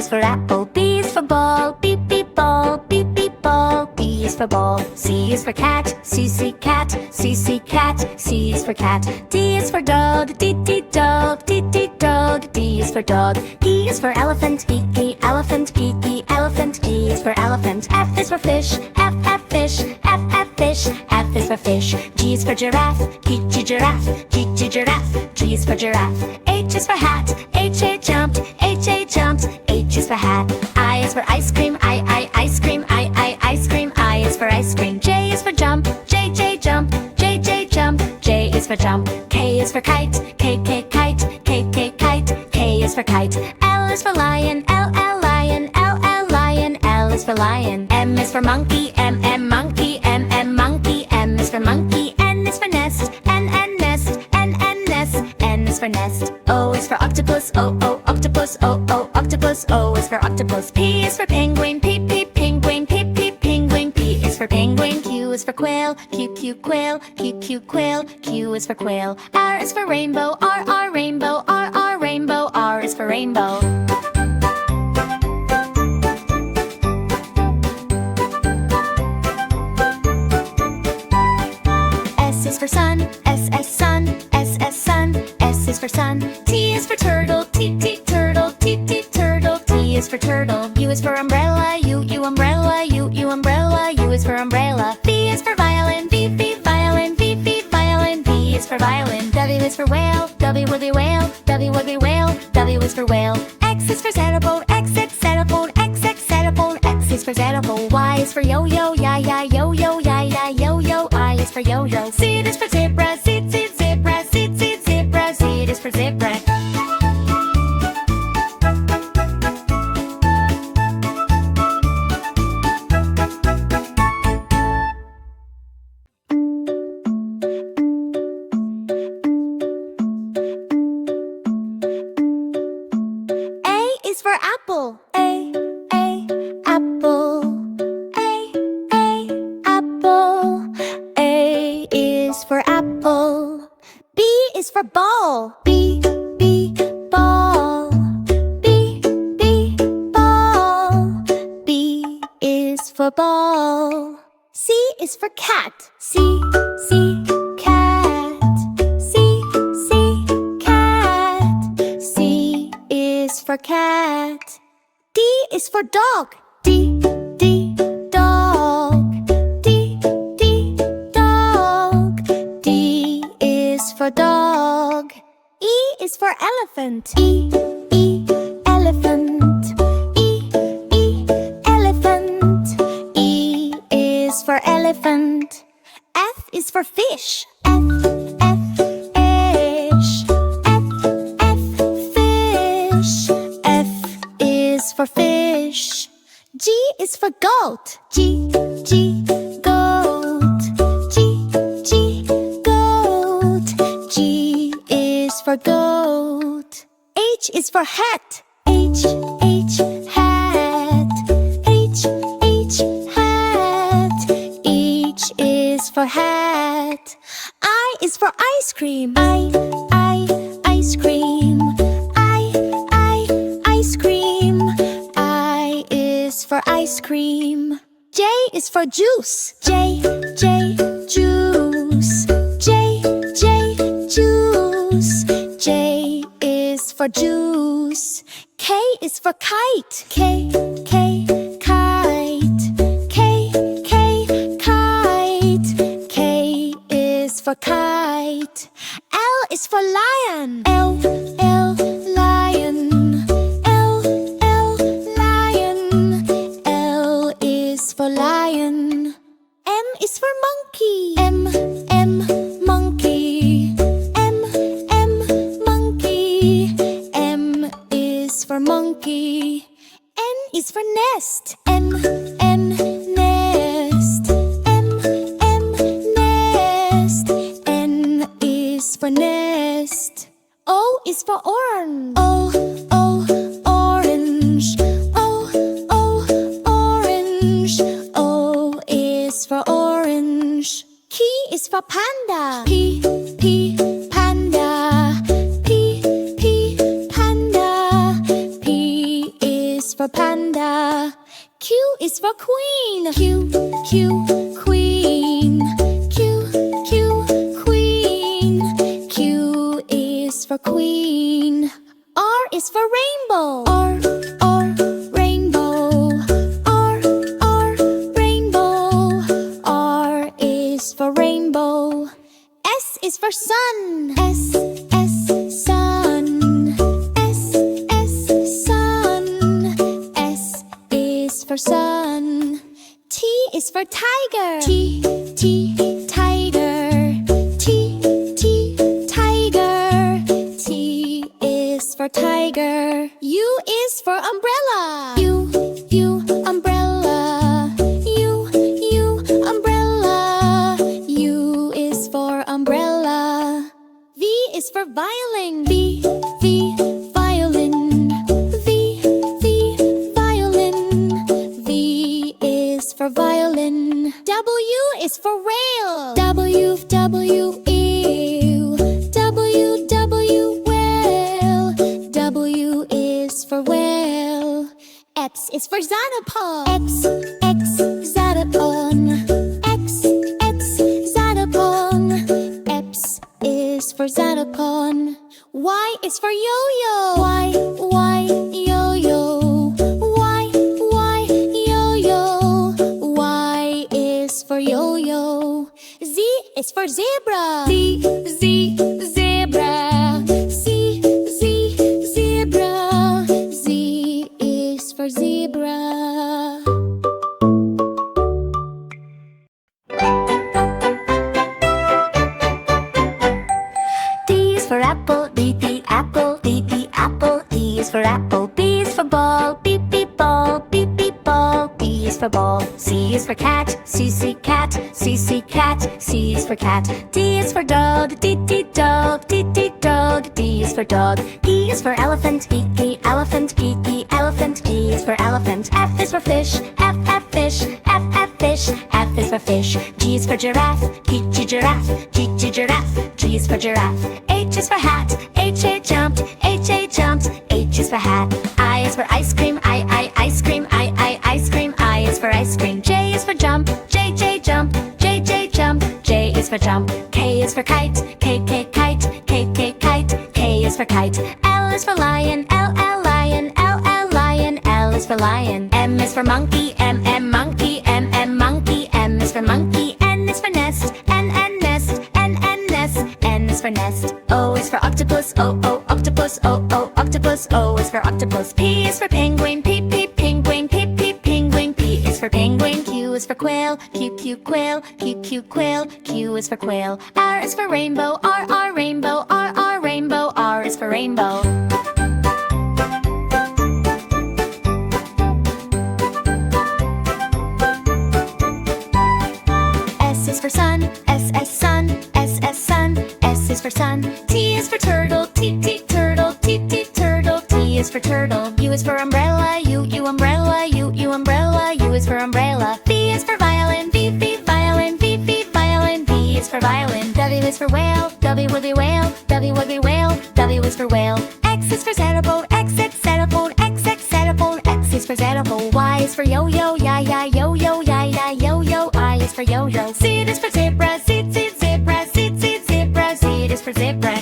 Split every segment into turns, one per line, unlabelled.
is for apple. B is for ball. Beep beep ball. Beep beep ball. B is for ball. C is for cat. C cat. C cat. C is for cat. D is for dog. D dog. D dog. D is for dog. E is for elephant. E elephant. E elephant. E is for elephant. F is for fish. F fish. F fish. F is for fish. G is for giraffe. G giraffe. G giraffe. G is for giraffe. H is for hat. H jumped. H jumped. H is for hat. I is for ice cream. I ice cream. I ice cream. I is for ice cream. J is for jump. J jump. J jump. J is for jump. K is for kite. K kite. K kite. K is for kite. L is for lion. L lion. L lion. L is for lion. M is for monkey. M monkey. M monkey. M is for monkey. N is for nest. N nest. N nest. N is for nest. O is for octopus. O octopus. O octopus. O is for octopus. P is for penguin. P penguin. P penguin. P is for penguin. Q is for quail. Q quail. Q quail. Q is for quail. R is for rainbow. R rainbow. R rainbow. R is for rainbow. S is for sun. S sun. S sun. S is for sun. T is for turtle. T turtle. T turtle. T is for turtle. U is for umbrella. U umbrella. U umbrella. U is for umbrella. V is for violin. V violin. V violin. V is for violin. W is for whale. W whale. W whale. W is for whale. X is for xylophone. X xylophone. X xylophone. X is for xylophone. Y is for yo-yo. Ya yo-yo. Ya yo-yo. I is for yo-yo. Z is for zebra. Z zebra. Z zebra. Z is for zebra. Apple. Apple. Apple. A is for apple. B is for ball. B ball. B ball. B is for ball. C is for cat. C cat. C cat. C is for cat. D is for dog. D dog. D dog. D is for dog. E is for elephant. E elephant. E elephant. E is for elephant. F is for fish. F fish. F is for fish. G is for goat. G goat. G goat. G is for goat. H is for hat. H hat. H hat. H is for hat. I is for ice cream. Ice cream. Ice cream. I is for ice cream. J is for juice. J juice. J juice. J is for juice. K is for kite. K kite. K kite. K is for kite. L is for lion. L lion. L lion. L is for lion. M is for monkey. M monkey. M monkey. M is for monkey. N is for nest. N nest. M nest. N is for nest. O is for orange. Orange. Orange. O is for orange. P is for panda. P panda. P panda. P is for is for queen. Q, Q, queen. Q, Q, queen. Q is for queen. R is for rainbow. R, rainbow. R, rainbow. R is for rainbow. S is for sun. S, sun. S, sun. S is for sun. T is for tiger. T, tiger. T, tiger. T is for tiger. U is for umbrella. U, umbrella. U, umbrella. U is for umbrella. V is for violin. V, violin. V, violin. V is for violin. W is for whale. W, ew. W, whale. W is for whale. X is for xylophone. X, xylophone. X, xylophone. X is for xylophone. Y is for yo-yo. Y, yo-yo. Y, yo-yo. Y is for yo-yo. Z is for zebra. Z, zebra. Z, zebra. Z is for zebra. D is for apple. D, apple. D, apple. E is for apple. B is for ball. B, ball. B, ball. B is for ball. C is for cat. C, cat. C, cat. C is for cat. D is for dog. D, dog. D, dog. D is for dog. E is for elephant. E, elephant. E, elephant. E is for elephant. F is for fish. F, fish. F, fish. F is for fish. G is for giraffe. G, giraffe. G, giraffe. G is for giraffe. H is for hat. H, jumped. H, jumped. H is for hat. I is for ice cream. I, ice cream. I, ice cream. I is for ice cream. J is for jump. J, jump. J, jump. J is for jump. K is for kite. K, kite. K, kite. K is for kite. L is for lion. L, lion. L, lion. L is for lion. M is for monkey. M, monkey. M, monkey. M is for monkey. N is for nest. N, nest. N, nest. N is for nest. O is for octopus. O, octopus. O, octopus. O is for octopus. P is for penguin. P, penguin. P, penguin. P is for penguin. Q is for quail. Q, quail. Q, quail. Q is for quail. R is for rainbow. R, rainbow. R, rainbow. R is for rainbow. S is for sun. S, sun. S, sun. S is for sun. T is for turtle. T, turtle. T, turtle. T is for turtle. U is for umbrella. U, umbrella. U, umbrella. U is for umbrella. V is for violin. V, violin. V, violin. V is for violin. W is for whale. W, whale. W, whale. W is for whale. X is for xylophone. X, xylophone. X, xylophone. X is for xylophone. Y is for yo-yo. Ya, yo-yo. Ya, yo-yo. I is for yo-yo. Z is for zebra. Z, zebra. Z, zebra. Z is for zebra.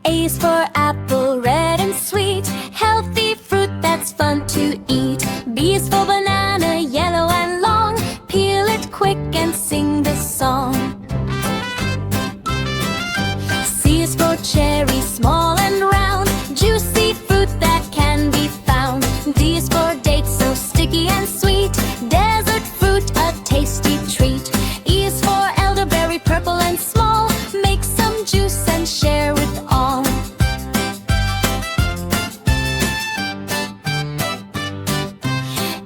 A is for apple, red and sweet, healthy fruit that's fun to eat. B is for banana, yellow and long, peel it quick and sing the song. C is for cherry, small and round, juicy fruit that can be found. D is for dates, so sticky and sweet, desert fruit, a tasty treat. E is for elderberry, purple and small, make some juice and share with all.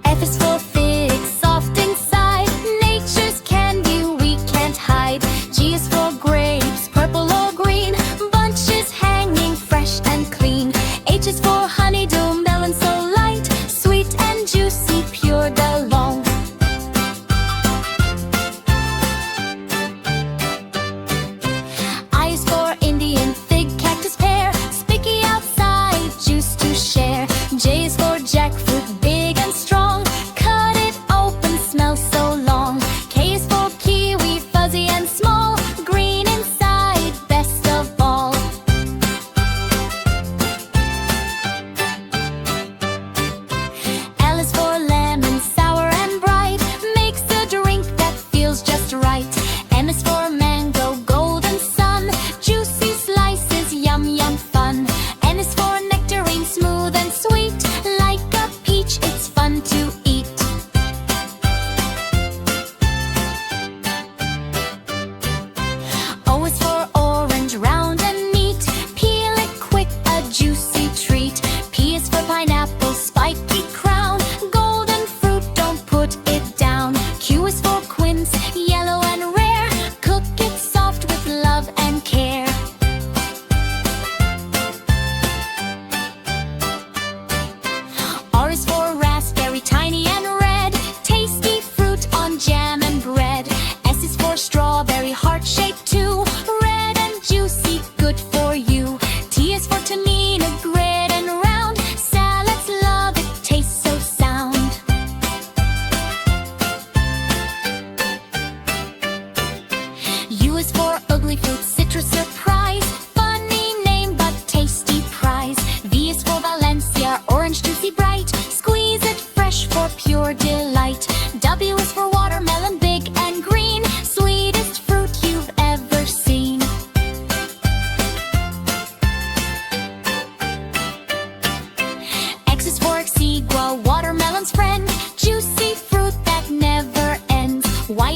F is for fig, soft inside, nature's candy we can't hide. G is for grapes, purple or green, bunches hanging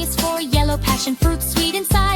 is for yellow passion fruit, sweet inside.